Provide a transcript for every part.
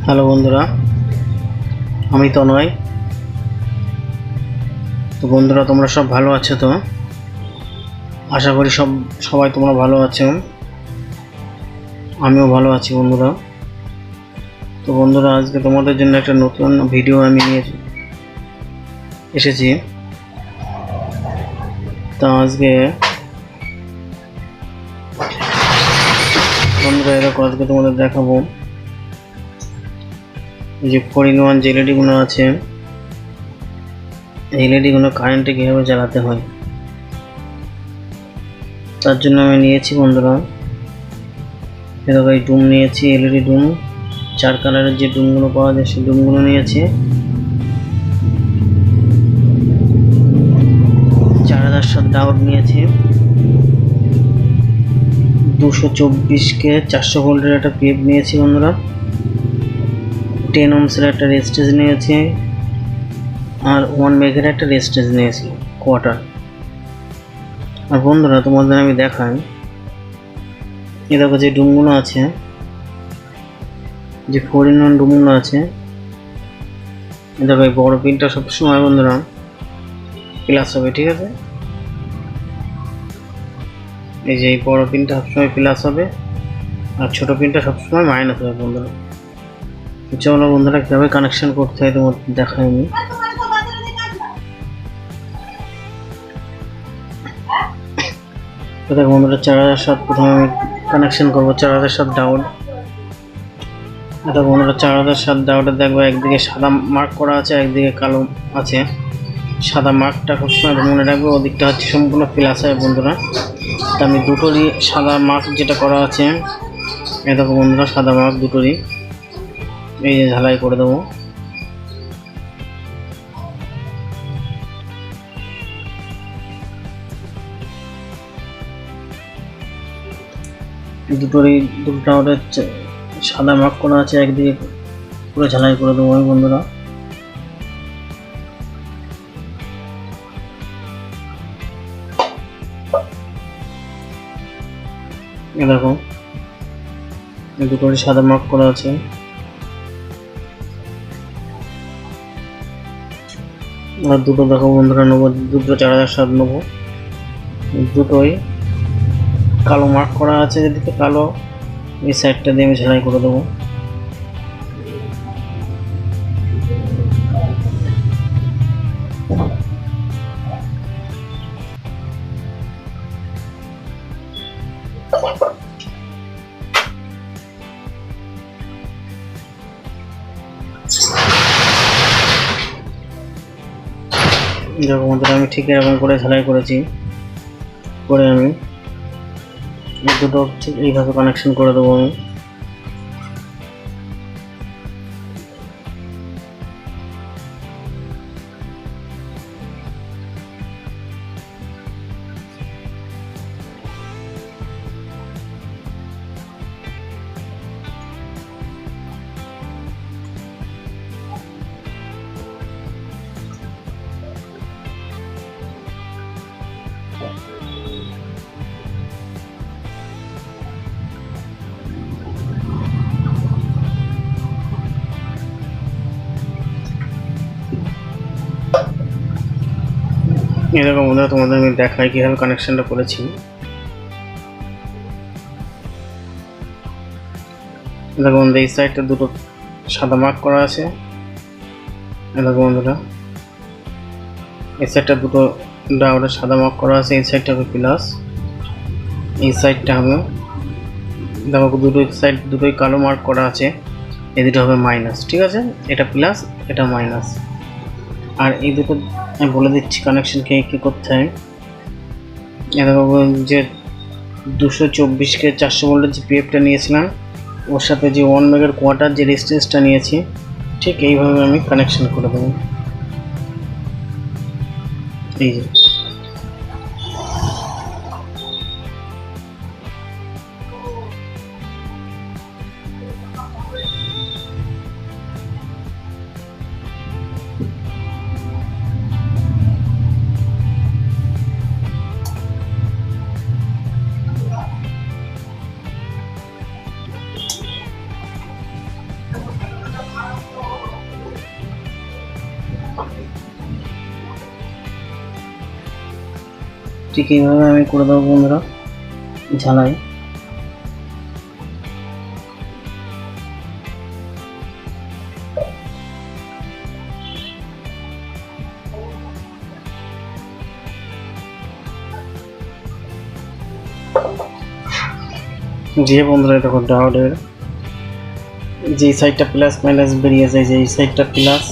Hello বন্ধুরা, আমি তনয়। তো বন্ধুরা, তোমরা সব ভালো আছো? তো আশা করি সবাই তোমরা ভালো আছো। আমিও ভালো আছি বন্ধুরা। তো বন্ধুরা, আজকে তোমাদের জন্য একটা নতুন ভিডিও আমি নিয়ে এসেছি। তা আজকে বন্ধুরা এরকম আজকে তোমাদের দেখাবো যে 4-in-1 যে এলইডিগুলো আছে, এই এলইডিগুলো কারেন্টে কীভাবে জ্বালাতে হয় তার জন্য আমি নিয়েছি বন্ধুরা এরকম এই ডুম নিয়েছি, এলইডি ডুম। 4 কালারের যে ডুমগুলো পাওয়া যায় সেই ডুমগুলো নিয়েছি। 4007 ডায়োড নিয়েছি। 224 400 ভোল্টের একটা পিএফ নিয়েছি বন্ধুরা। 10 ohmsের একটা রেজিস্ট্যান্স নিয়েছি আর 1 মেগার একটা রেজিস্ট্যান্স নিয়েছি কোয়ার্টার। আর বন্ধুরা তোমাদের আমি দেখাই এরকম যে ডুমগুলো আছে, যে 4-in-1 ডুমগুলো আছে, দেখো এই বড় পিনটা সবসময় বন্ধুরা প্লাস হবে, ঠিক আছে? এই যে এই বড় পিনটা সবসময় প্লাস হবে আর ছোট পিনটা সবসময় মাইনাস হবে বন্ধুরা। চলো বন্ধুরা কীভাবে কানেকশন করতে হয় তোমাদের দেখাই আমি। তো দেখো বন্ধুরা, 4007 প্রথমে আমি কানেকশন করবো 4007 ডায়োড। এটা বন্ধুরা 4007 ডায়োডে দেখবো একদিকে সাদা মার্ক করা আছে, একদিকে কালো আছে। সাদা মার্কটা সবসময় মনে রাখবো, ওদিকটা হচ্ছে সম্পূর্ণ প্লাস হয় বন্ধুরা। তা আমি দুটোরই সাদা মার্ক যেটা করা আছে, এ দেখো বন্ধুরা সাদা মার্ক দুটোরই এই যে ঝালাই করে দেবো। দুটো ডায়োডে সাদা মার্ক করা আছে, একদিকে পুরো ঝালাই করে দেবো আমি বন্ধুরা। এ দেখো দুটোরই সাদা মার্ক করা আছে। আর দুটো দেখো বন্ধুরা নেবো, দুটো 4007 নেবো। দুটোই কালো মার্ক করা আছে, যেদিকে কালো এই সাইডটা দিয়ে আমি ঝালাই করে দেবো। দেখো বন্ধুরা, আমি ঠিক এরকম করে ঝালাই করেছি। করে আমি দুটো ঠিক এইভাবে কানেকশন করে দেবো আমি। এরকম বন্ধুরা তোমাদের আমি দেখাই কীভাবে কানেকশনটা করেছি। দেখো বন্ধু, এই সাইডটা দুটো সাদা মার্ক করা আছে। দেখো বন্ধুরা, এই সাইডটা দুটো ডায়োডের সাদা মার্ক করা আছে। এই সাইডটা হবে প্লাস, এই সাইডটা হবে দেখো দুটো সাইড দুটোই কালো মার্ক করা আছে, এই দুটো হবে মাইনাস, ঠিক আছে? এটা প্লাস, এটা মাইনাস। আর এই দুটো আমি বলে দিচ্ছি কানেকশনকে কী করতে হয়। দেখো যে 224 400 ভোল্টের যে পিএফটা নিয়েছিলাম, ওর সাথে যে 1 মেগার কোয়ার্টার যে রেজিস্ট্যান্সটা নিয়েছি, ঠিক এইভাবে আমি কানেকশন করে দেবো। এই যে ঠিক এইভাবে আমি করে দেবো বন্ধুরা ঝালাই। যে বন্ধুরা দেখো ডাউটের যে সাইডটা প্লাস মাইনাস বেরিয়েছে, যে এই সাইডটা প্লাস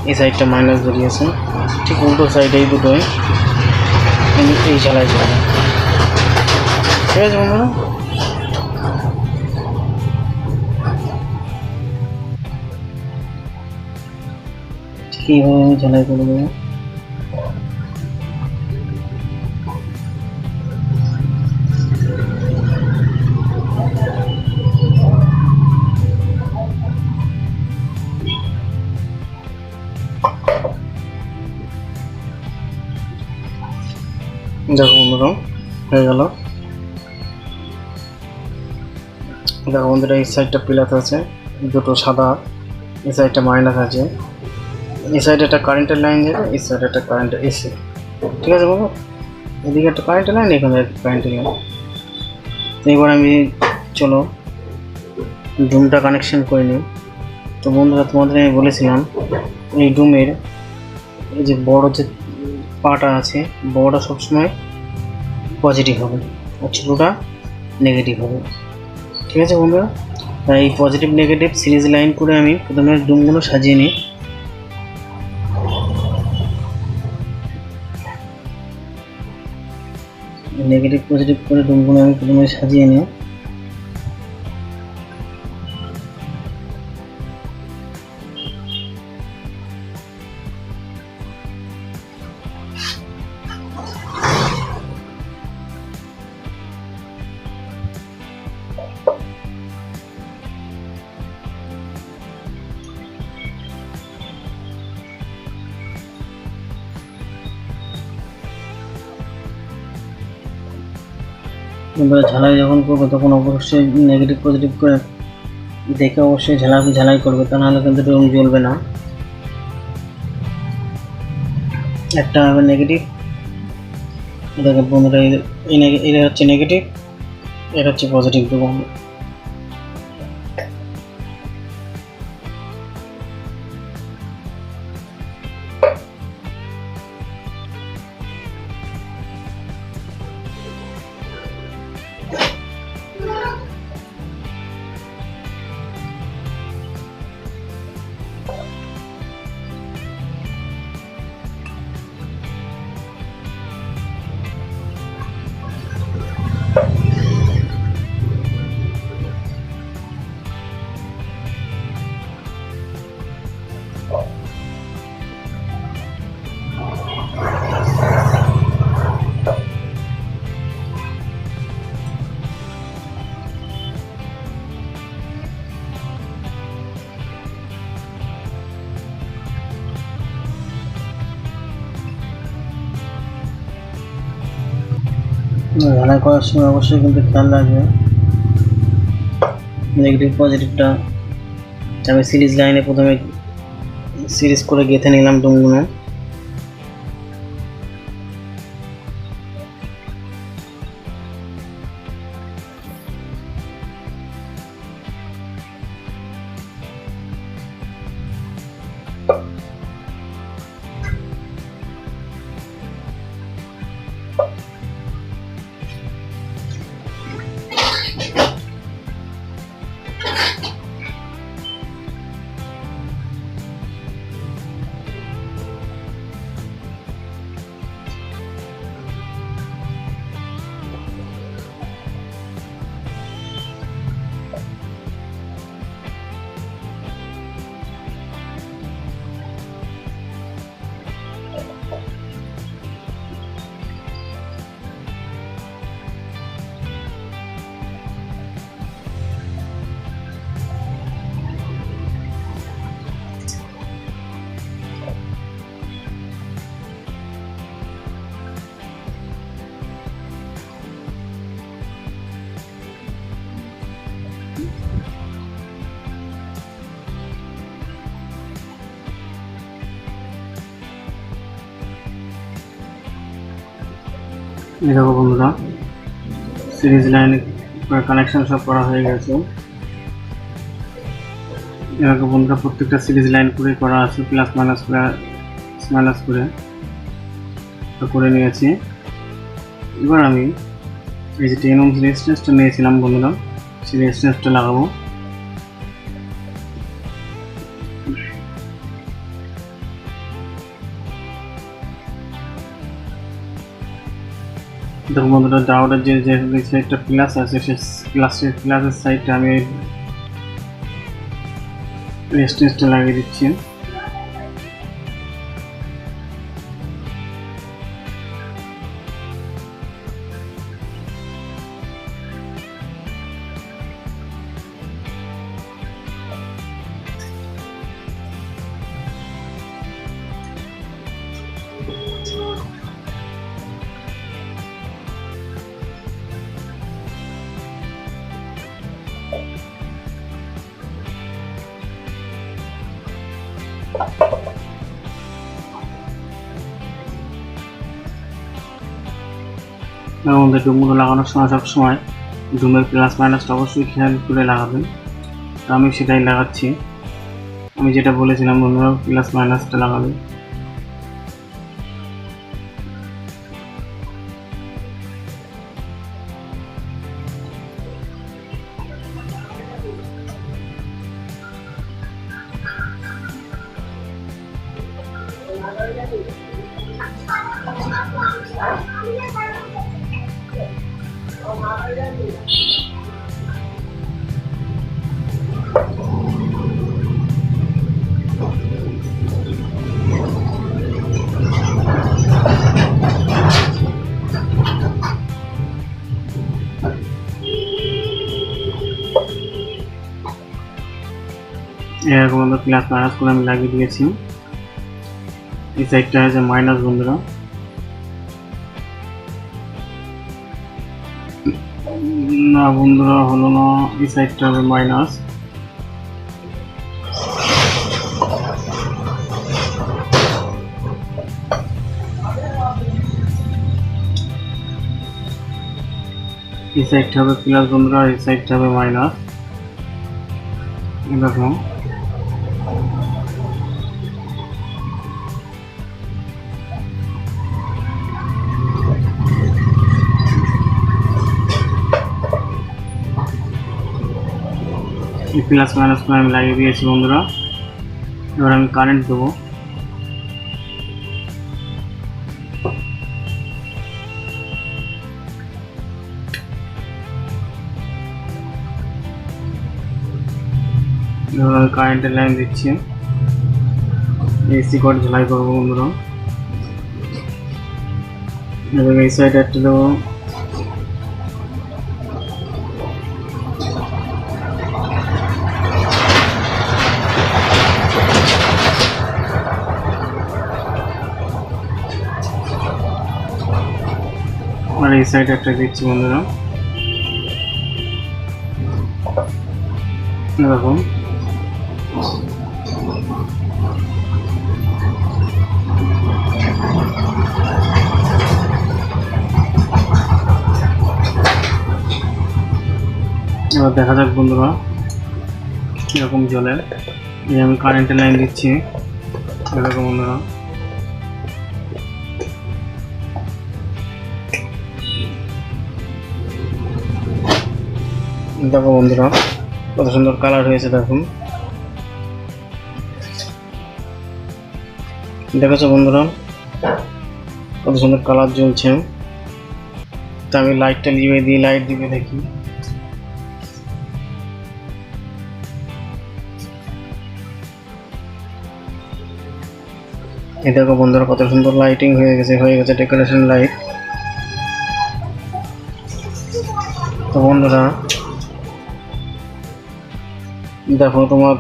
এই সাইডটা মাইনাস বেরিয়েছে, ঠিক উল্টো সাইড এই দুটোই এই ঝালাই করবে। ঠিক আছে বন্ধুরা, ঠিক এইভাবে আমি ঝালাই করে দেবো। দেখো বন্ধুরা হয়ে গেল। দেখো বন্ধুরা এই সাইডটা প্লাস আছে, দুটো সাদা, এই সাইডটা মাইনাস আছে, এই সাইডে একটা কারেন্টের লাইন যাবে, এই সাইডে একটা কারেন্টের এসে। ঠিক আছে বন্ধু, এদিকে একটা কারেন্টের লাইন, এখানে একটা কারেন্টের লাইন। এবার আমি চলো ডুমটা কানেকশন করে নিই। তো বন্ধুরা তোমাদের আমি বলেছিলাম এই ডুমের এই যে বড় যে পাটা আছে, বড়টা সবসময় পজিটিভ হবে আর ছোটোটা নেগেটিভ হবে। ঠিক আছে বন্ধুরা, তাই এই পজিটিভ নেগেটিভ সিরিজ লাইন করে আমি প্রথমে ডুমগুলো সাজিয়ে নিই। নেগেটিভ পজিটিভ করে ডুমগুলো আমি প্রথমে সাজিয়ে নিই। এবারে ঝালাই যখন করবে তখন অবশ্যই নেগেটিভ পজিটিভ করে দেখে অবশ্যই ঝালাই করবে, তা নাহলে কিন্তু ডুম জ্বলবে না। একটা হবে নেগেটিভ, দেখো বন্ধুরা এটা হচ্ছে নেগেটিভ, এটা হচ্ছে পজিটিভ দেবো। ঝালাই করার সময় অবশ্যই কিন্তু খেয়াল রাখবে নেগেটিভ পজিটিভটা। আমি সিরিজ লাইনে প্রথমে সিরিজ করে গেঁথে নিলাম ডুমগুলো। এই দেখো বন্ধুরা, সিরিজ লাইন কানেকশন সব করা হয়ে গেছে। এরকম বন্ধুরা প্রত্যেকটা সিরিজ লাইন করে করা আছে, প্লাস মাইনাস করে নিয়েছি। এবার আমি এই যে 10 ohms রেজিস্ট্যান্সটা নিয়েছিলাম বন্ধুরা, সেই রেজিস্ট্যান্সটা লাগাবো। দেখো বন্ধুরা, ডায়োডের যে সাইডটা প্লাস আছে, সেই প্লাসের সাইডটা আমি রেজিস্ট্যান্সটা লাগিয়ে দিচ্ছি। আমাদের ডুমগুলো লাগানোর সময় সবসময় ডুমের প্লাস মাইনাসটা অবশ্যই খেয়াল করে লাগাবেন। তো আমি সেটাই লাগাচ্ছি। আমি যেটা বলেছিলাম বন্ধুরা, প্লাস মাইনাসটা লাগাবেন। এরকম আমরা প্লাস মাইনাস করে আমি লাগিয়ে দিয়েছি। এই সাইডটা আছে মাইনাস বন্ধুরা, না বন্ধুরা হলো না, এই সাইডটা হবে মাইনাস। এই সাইডটা হবে প্লাস বন্ধুরা, এই সাইডটা হবে মাইনাস। দেখো প্লাস মাইনাস করে আমি লাগিয়ে দিয়েছি বন্ধুরা। এবার আমি কারেন্ট দেবো। এবার আমি কারেন্টের লাইন দিচ্ছি, এসি কোড ঝালাই করবো বন্ধুরা। এবং এই সাইডে একটা দেবো, আর এই সাইডে একটা দিচ্ছি বন্ধুরা। এরকম এবার দেখা যাক বন্ধুরা এরকম জ্বলে। এই আমি কারেন্টের লাইন দিচ্ছি এরকম বন্ধুরা। দেখো বন্ধুরা কত সুন্দর কালার হয়েছে, দেখুন দেখেছো বন্ধুরা কত সুন্দর কালার জ্বলছে। তা আমি লাইটটা নিভিয়ে দিয়ে লাইট দিবে দেখি। এই দেখো বন্ধুরা কত সুন্দর লাইটিং হয়ে গেছে ডেকোরেশন লাইট। তো বন্ধুরা দেখো, তোমার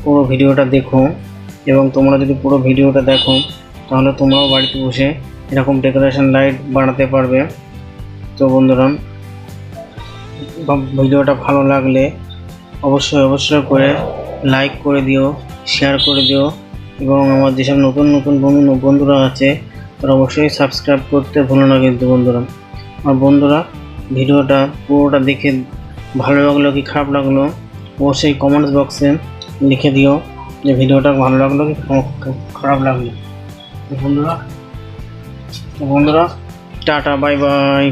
পুরো ভিডিওটা দেখো, এবং তোমরা যদি পুরো ভিডিওটা দেখো তাহলে তোমরাও বাড়িতে বসে এরকম ডেকোরেশন লাইট বানাতে পারবে। তো বন্ধুরা ভিডিওটা ভালো লাগলে অবশ্যই করে লাইক করে দিও, শেয়ার করে দিও, এবং আমার যেসব নতুন বন্ধুরা আছে তারা অবশ্যই সাবস্ক্রাইব করতে ভুলো না কিন্তু বন্ধুরা। আর বন্ধুরা, ভিডিওটা পুরোটা দেখে ভালো লাগলো কি খারাপ লাগলো অবশ্যই কমেন্টস বক্সে লিখে দিও যে ভিডিওটা ভালো লাগলো কি খারাপ লাগলো। বন্ধুরা টাটা, বাই বাই।